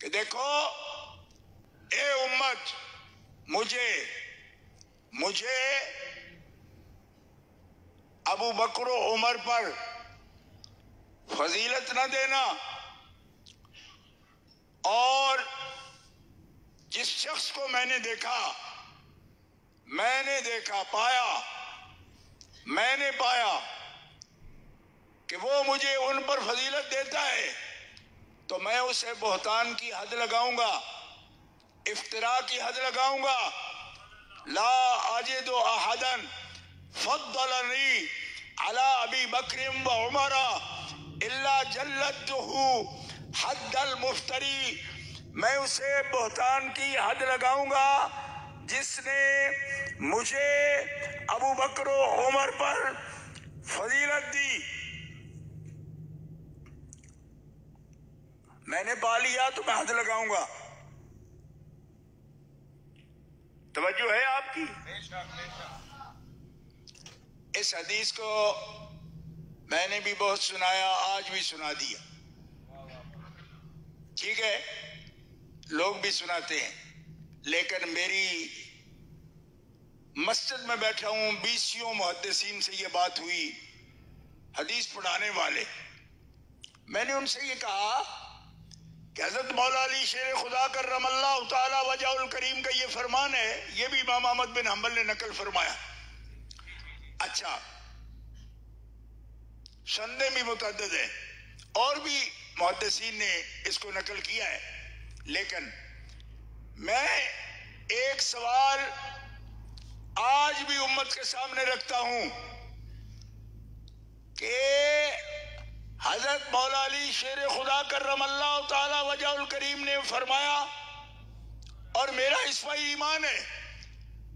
کہ دیکھو اے امت، مجھے ابو بکر و عمر پر فضیلت نہ دینا، اور جس شخص کو میں نے پایا کہ وہ مجھے ان پر فضیلت دیتا ہے تو میں اسے بہتان کی حد لگاؤں گا، افتراء کی حد لگاؤں گا۔ لا اجد احدا فضلنی علی ابی بکر و عمر الا جلدته حد المفتری۔ میں اسے بہتان کی حد لگاؤں گا جس نے مجھے ابو بکر و عمر پر فضیلت دی۔ میں نے پا لیا تو میں حد لگاؤں گا۔ توجہ ہے آپ کی؟ اس حدیث کو میں نے بھی بہت سنایا، آج بھی سنا دیا، ٹھیک ہے، لوگ بھی سناتے ہیں، لیکن میری مسجد میں بیٹھا ہوں، 20 محدثین سے یہ بات ہوئی، حدیث پڑھانے والے، میں نے ان سے یہ کہا کہ حضرت مولا علی شیر خدا کرم اللہ تعالی وجہ الکریم کا یہ فرمان ہے، یہ بھی امام احمد بن حنبل نے نقل فرمایا۔ اچھا، سندیں بھی متعدد ہیں، اور بھی محدثین نے اس کو نقل کیا ہے، لیکن میں ایک سوال آج بھی امت کے سامنے رکھتا ہوں کہ حضرت مولا علی شیر خدا کرم اللہ تعالی وجہ الکریم نے فرمایا، اور میرا اس پر ایمان ہے،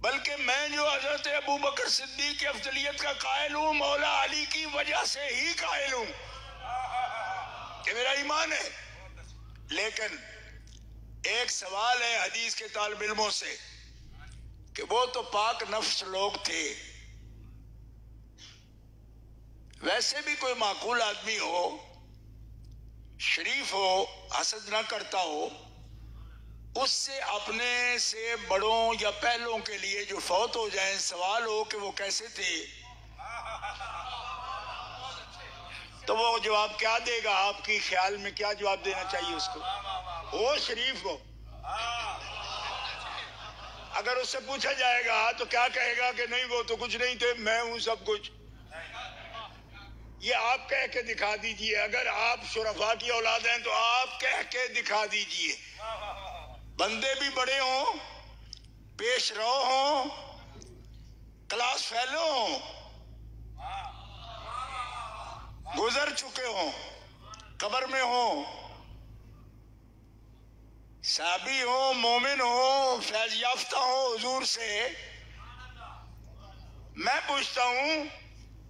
بلکہ میں جو حضرت ابو بکر صدیق کی افضلیت کا قائل ہوں، مولا علی کی وجہ سے ہی قائل ہوں، کہ میرا ایمان ہے۔ لیکن ایک سوال ہے حدیث کے طالب علموں سے کہ وہ تو پاک نفس لوگ تھے، ویسے بھی کوئی معقول آدمی ہو، شریف ہو، حسد نہ کرتا ہو، اس سے اپنے سے بڑوں یا پہلوں کے لیے جو فوت ہو جائیں سوال ہو کہ وہ کیسے تھے، تو وہ جواب کیا دے گا؟ آپ کی خیال میں کیا جواب دینا چاہیے اس کو؟ وہ شریف ہو، اگر اس سے پوچھا جائے گا تو کیا کہے گا کہ نہیں وہ تو کچھ نہیں تھے، میں ہوں سب کچھ۔ یہ آپ کہہ کے دکھا دیجئے، اگر آپ شرفاء کی اولاد ہیں تو آپ کہہ کے دکھا دیجئے، بندے بھی بڑے ہوں، پیش رو ہوں، کلاس فیلو ہوں، گزر چکے ہوں، قبر میں ہوں، صحابی ہوں، مومن ہوں، فیض یافتہ ہوں حضور سے، میں پوچھتا ہوں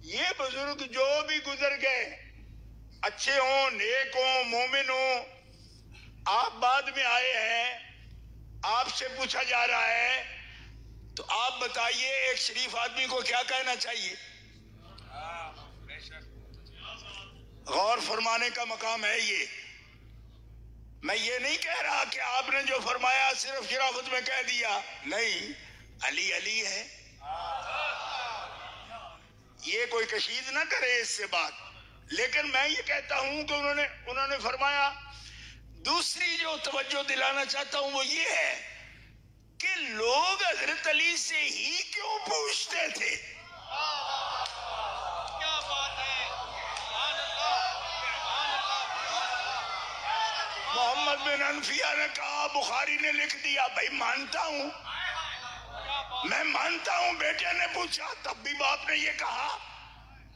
یہ بزرگ جو بھی گزر گئے، اچھے ہوں، نیک ہوں، مومن ہوں، آپ بعد میں آئے ہیں، آپ سے پوچھا جا رہا ہے، تو آپ بتائیے ایک شریف آدمی کو کیا کہنا چاہیے؟ غور فرمانے کا مقام ہے یہ۔ میں یہ نہیں کہہ رہا کہ آپ نے جو فرمایا صرف شرافت میں کہہ دیا، نہیں، علی علی ہے، یہ کوئی کشید نہ کرے اس سے بات، لیکن میں یہ کہتا ہوں کہ انہوں نے فرمایا۔ دوسری جو توجہ دلانا چاہتا ہوں وہ یہ ہے کہ لوگ حضرت علی سے ہی کیوں پوچھتے تھے؟ کیا بات ہے، محمد بن انفیہ نے کہا، بخاری نے لکھ دیا، بھائی مانتا ہوں، میں مانتا ہوں بیٹے نے پوچھا، تب بھی باپ نے یہ کہا،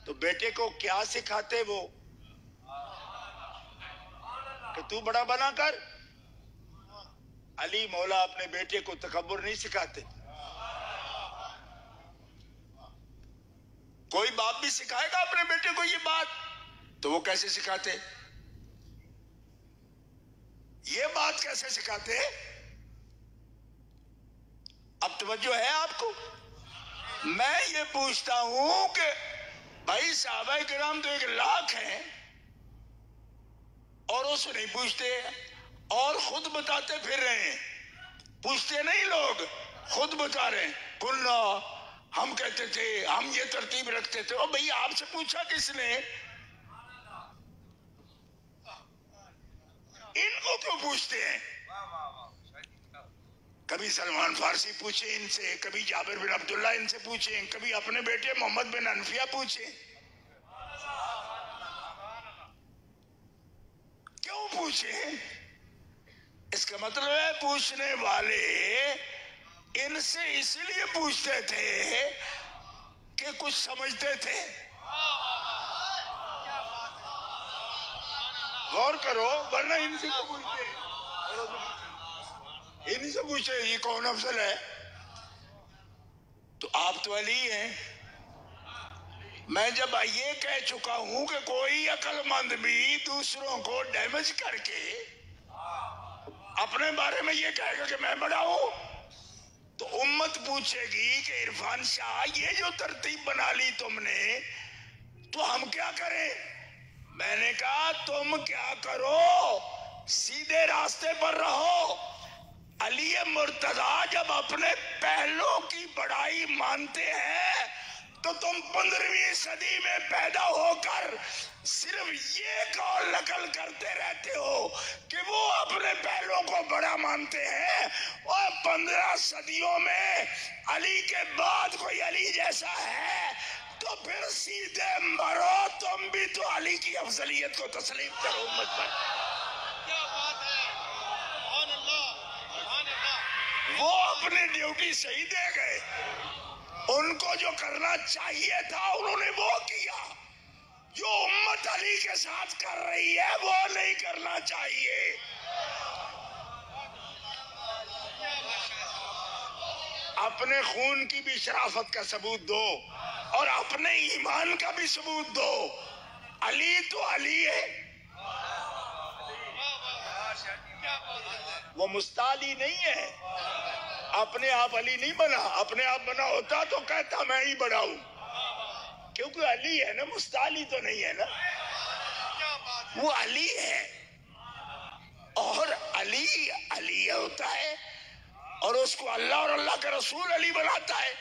تو بیٹے کو کیا سکھاتے وہ کہ تو بڑا بنا کر؟ علی مولا اپنے بیٹے کو تکبر نہیں سکھاتے۔ کوئی باپ بھی سکھائے گا اپنے بیٹے کو یہ بات تو وہ کیسے سکھاتے؟ یہ بات کیسے سکھاتے؟ اب توجہ ہے آپ کو؟ میں یہ پوچھتا ہوں کہ بھائی صحابہ کرام تو 1 لاکھ ہیں اور اس نہیں پوچھتے، اور خود بتاتے پھر رہے ہیں، پوچھتے نہیں لوگ، خود بتا رہے ہیں کلنا ہم کہتے تھے، ہم یہ ترتیب رکھتے تھے۔ اور بھئی آپ سے پوچھا کس نے؟ ان کو کیوں پوچھتے ہیں؟ کبھی سلمان فارسی پوچھیں ان سے، کبھی جابر بن عبداللہ ان سے پوچھیں، کبھی اپنے بیٹے محمد بن حنفیہ پوچھیں۔ کیوں پوچھیں؟ اس کا مطلب ہے پوچھنے والے ان سے اس لیے پوچھتے تھے کہ کچھ سمجھتے تھے۔ غور کرو، ورنہ ان سے کو پوچھتے، ان سے پوچھتے یہ کون افضل ہے؟ تو آپ تو علی ہیں۔ میں جب یہ کہہ چکا ہوں کہ کوئی عقل مند بھی دوسروں کو ڈیمیج کر کے اپنے بارے میں یہ کہے گا کہ میں بڑا ہوں، تو امت پوچھے گی کہ عرفان شاہ یہ جو ترتیب بنا لی تم نے، تو ہم کیا کریں؟ میں نے کہا تم کیا کرو، سیدھے راستے پر رہو۔ علی مرتضیٰ جب اپنے پہلوں کی بڑائی مانتے ہیں تو تم 15ویں صدی میں پیدا ہو کر صرف یہ قول نقل کرتے رہتے ہو کہ وہ اپنے پہلوں کو بڑا مانتے ہیں، اور 15 صدیوں میں علی کے بعد کوئی علی جیسا ہے تو پھر سیدھے مرو، تم بھی تو علی کی افضلیت کو تسلیم کرو امت پر۔ وہ اپنی ڈیوٹی صحیح دے گئے، ان کو جو کرنا چاہیے تھا انہوں نے وہ کیا، جو امت علی کے ساتھ کر رہی ہے وہ نہیں کرنا چاہیے۔ اپنے خون کی بھی شرافت کا ثبوت دو اور اپنے ایمان کا بھی ثبوت دو۔ علی تو علی ہے، وہ مستعلی نہیں ہے، اپنے آپ علی نہیں بنا، اپنے آپ بنا ہوتا تو کہتا میں ہی بڑا ہوں، کیونکہ علی ہے نا، مستعلی تو نہیں ہے نا، وہ علی ہے، اور علی علی ہوتا ہے، اور اس کو اللہ اور اللہ کا رسول علی بناتا ہے۔